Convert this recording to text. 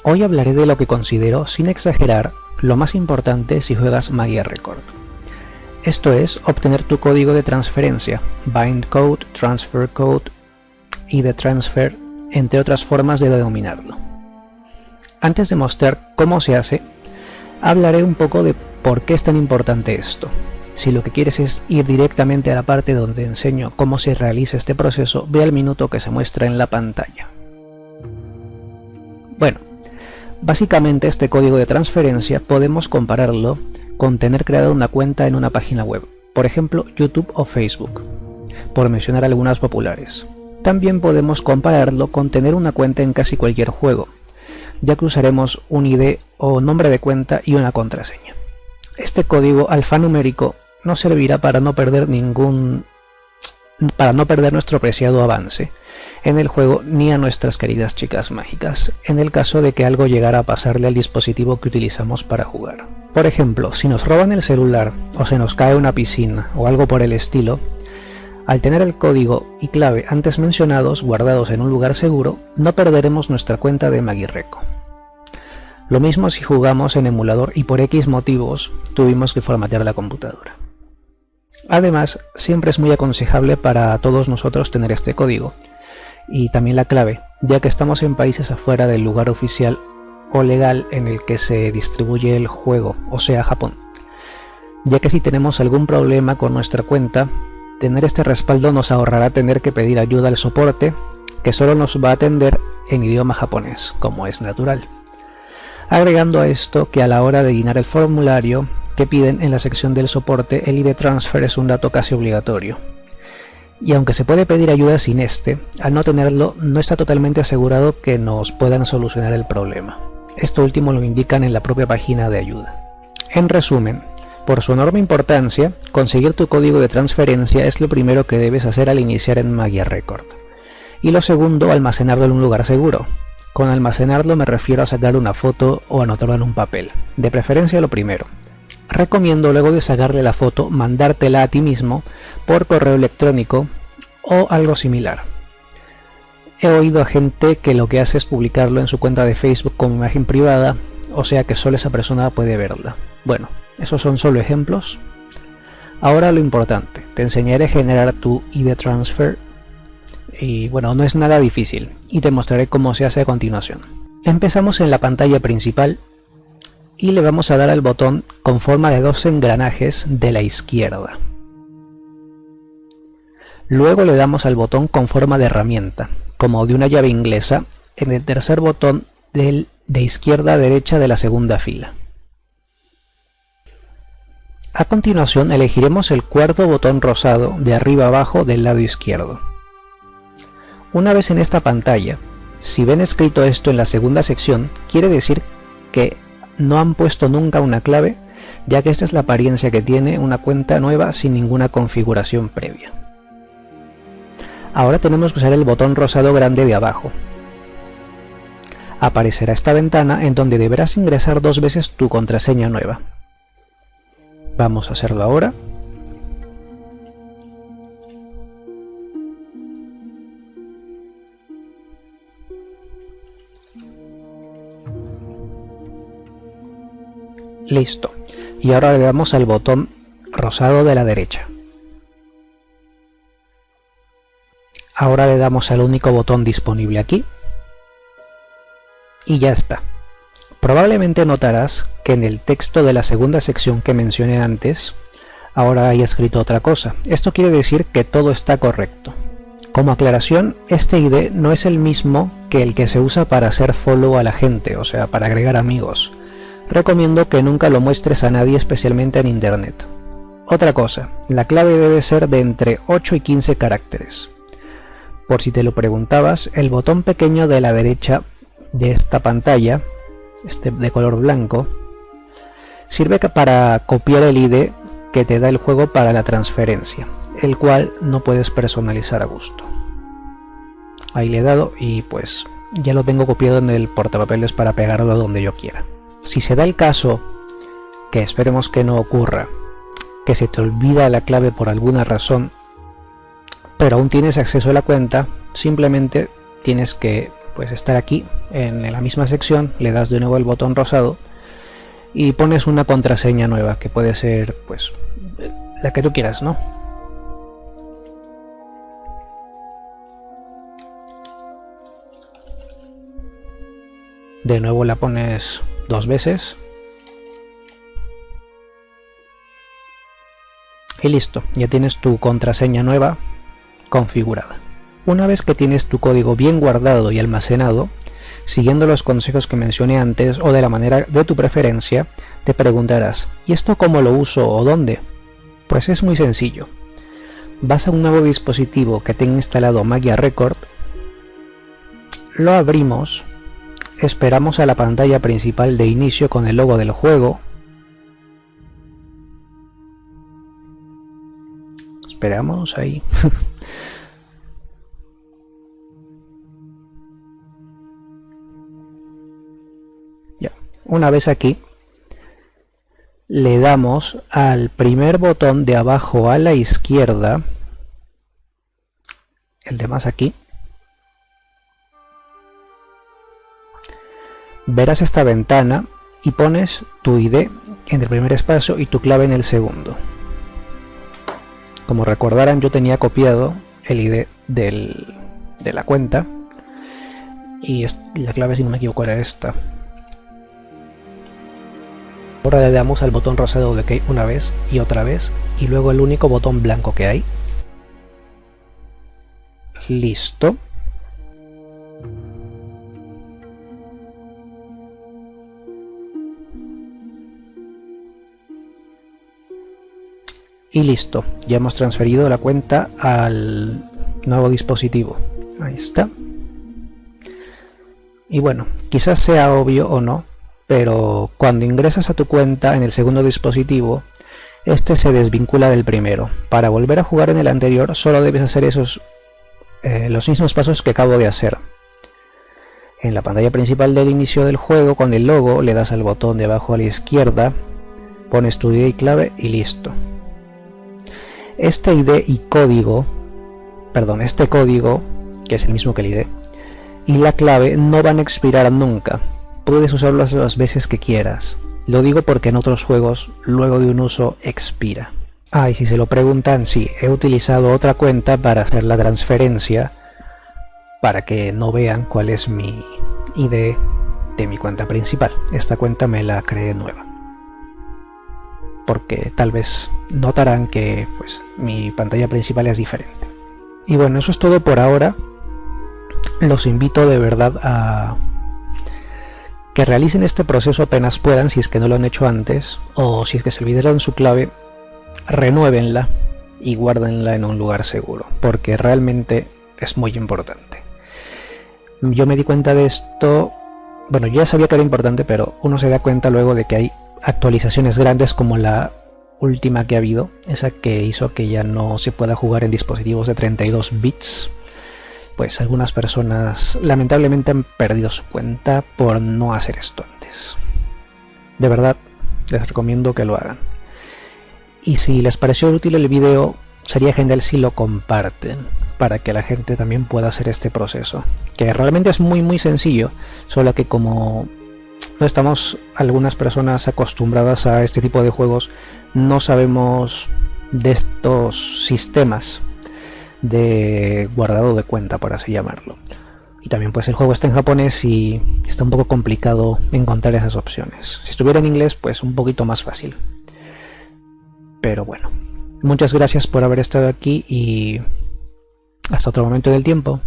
Hoy hablaré de lo que considero, sin exagerar, lo más importante si juegas Magia Record. Esto es obtener tu código de transferencia, Bind Code, Transfer Code y de Transfer, entre otras formas de denominarlo. Antes de mostrar cómo se hace, hablaré un poco de por qué es tan importante esto. Si lo que quieres es ir directamente a la parte donde enseño cómo se realiza este proceso, ve al minuto que se muestra en la pantalla. Bueno, básicamente este código de transferencia podemos compararlo con tener creado una cuenta en una página web, por ejemplo YouTube o Facebook, por mencionar algunas populares. También podemos compararlo con tener una cuenta en casi cualquier juego, ya que usaremos un ID o nombre de cuenta y una contraseña. Este código alfanumérico nos servirá para no perder nuestro preciado avance en el juego ni a nuestras queridas chicas mágicas, en el caso de que algo llegara a pasarle al dispositivo que utilizamos para jugar. Por ejemplo, si nos roban el celular o se nos cae una piscina o algo por el estilo, al tener el código y clave antes mencionados guardados en un lugar seguro, no perderemos nuestra cuenta de Magireco. Lo mismo si jugamos en emulador y por X motivos tuvimos que formatear la computadora. Además, siempre es muy aconsejable para todos nosotros tener este código y también la clave, ya que estamos en países afuera del lugar oficial o legal en el que se distribuye el juego, o sea Japón, ya que si tenemos algún problema con nuestra cuenta, tener este respaldo nos ahorrará tener que pedir ayuda al soporte, que solo nos va a atender en idioma japonés, como es natural. Agregando a esto que a la hora de llenar el formulario que piden en la sección del soporte, el ID Transfer es un dato casi obligatorio. Y aunque se puede pedir ayuda sin este, al no tenerlo no está totalmente asegurado que nos puedan solucionar el problema. Esto último lo indican en la propia página de ayuda. En resumen, por su enorme importancia, conseguir tu código de transferencia es lo primero que debes hacer al iniciar en Magia Record. Y lo segundo, almacenarlo en un lugar seguro. Con almacenarlo me refiero a sacar una foto o anotarlo en un papel, de preferencia lo primero. Recomiendo luego de sacarle la foto mandártela a ti mismo por correo electrónico o algo similar. He oído a gente que lo que hace es publicarlo en su cuenta de Facebook como imagen privada, o sea que solo esa persona puede verla. Bueno, esos son solo ejemplos. Ahora lo importante, te enseñaré a generar tu ID Transfer y bueno, no es nada difícil y te mostraré cómo se hace a continuación. Empezamos en la pantalla principal y le vamos a dar al botón con forma de dos engranajes de la izquierda. Luego le damos al botón con forma de herramienta, como de una llave inglesa, en el tercer botón de izquierda a derecha de la segunda fila. A continuación elegiremos el cuarto botón rosado de arriba abajo del lado izquierdo. Una vez en esta pantalla, si ven escrito esto en la segunda sección, quiere decir que no han puesto nunca una clave, ya que esta es la apariencia que tiene una cuenta nueva sin ninguna configuración previa. Ahora tenemos que usar el botón rosado grande de abajo. Aparecerá esta ventana en donde deberás ingresar 2 veces tu contraseña nueva. Vamos a hacerlo ahora. Listo. Y ahora le damos al botón rosado de la derecha. Ahora le damos al único botón disponible aquí. Y ya está. Probablemente notarás que en el texto de la segunda sección que mencioné antes, ahora hay escrito otra cosa. Esto quiere decir que todo está correcto. Como aclaración, este ID no es el mismo que el que se usa para hacer follow a la gente, o sea, para agregar amigos. Recomiendo que nunca lo muestres a nadie, especialmente en internet. Otra cosa, la clave debe ser de entre 8 y 15 caracteres. Por si te lo preguntabas, el botón pequeño de la derecha de esta pantalla, este de color blanco, sirve para copiar el ID que te da el juego para la transferencia, el cual no puedes personalizar a gusto. Ahí le he dado y pues ya lo tengo copiado en el portapapeles para pegarlo donde yo quiera. Si se da el caso, que esperemos que no ocurra, que se te olvida la clave por alguna razón, pero aún tienes acceso a la cuenta, simplemente tienes que pues estar aquí en la misma sección, le das de nuevo el botón rosado y pones una contraseña nueva que puede ser pues la que tú quieras, ¿no? De nuevo la pones 2 veces y listo, ya tienes tu contraseña nueva configurada. Una vez que tienes tu código bien guardado y almacenado, siguiendo los consejos que mencioné antes o de la manera de tu preferencia, te preguntarás, ¿y esto cómo lo uso o dónde? Pues es muy sencillo. Vas a un nuevo dispositivo que tenga instalado Magia Record, lo abrimos, esperamos a la pantalla principal de inicio con el logo del juego, esperamos ahí. Ya, una vez aquí, le damos al primer botón de abajo a la izquierda, el de más aquí. Verás esta ventana y pones tu ID en el primer espacio y tu clave en el segundo. Como recordarán, yo tenía copiado el ID de la cuenta y la clave, si no me equivoco, era esta. Ahora le damos al botón rosado de OK una vez y otra vez y luego el único botón blanco que hay. Listo. Y listo, ya hemos transferido la cuenta al nuevo dispositivo. Ahí está. Y bueno, quizás sea obvio o no, pero cuando ingresas a tu cuenta en el segundo dispositivo, este se desvincula del primero. Para volver a jugar en el anterior, solo debes hacer los mismos pasos que acabo de hacer. En la pantalla principal del inicio del juego, con el logo, le das al botón de abajo a la izquierda, pones tu ID y clave y listo. Este ID y código, este código, que es el mismo que el ID, y la clave no van a expirar nunca. Puedes usarlos las veces que quieras. Lo digo porque en otros juegos, luego de un uso, expira. Ah, y si se lo preguntan, sí, he utilizado otra cuenta para hacer la transferencia, para que no vean cuál es mi ID de mi cuenta principal. Esta cuenta me la creé nueva, porque tal vez notarán que pues mi pantalla principal es diferente. Y bueno, eso es todo por ahora. Los invito de verdad a que realicen este proceso apenas puedan, si es que no lo han hecho antes, o si es que se olvidaron su clave, renuévenla y guárdenla en un lugar seguro, porque realmente es muy importante. Yo me di cuenta de esto, bueno, ya sabía que era importante, pero uno se da cuenta luego de que hay actualizaciones grandes como la última que ha habido, esa que hizo que ya no se pueda jugar en dispositivos de 32 bits. Pues algunas personas lamentablemente han perdido su cuenta por no hacer esto antes. De verdad, les recomiendo que lo hagan. Y si les pareció útil el video, sería genial si lo comparten, para que la gente también pueda hacer este proceso, que realmente es muy sencillo, solo que como no estamos algunas personas acostumbradas a este tipo de juegos, no sabemos de estos sistemas de guardado de cuenta, por así llamarlo. Y también pues el juego está en japonés y está un poco complicado encontrar esas opciones. Si estuviera en inglés, pues un poquito más fácil. Pero bueno, muchas gracias por haber estado aquí y hasta otro momento del tiempo.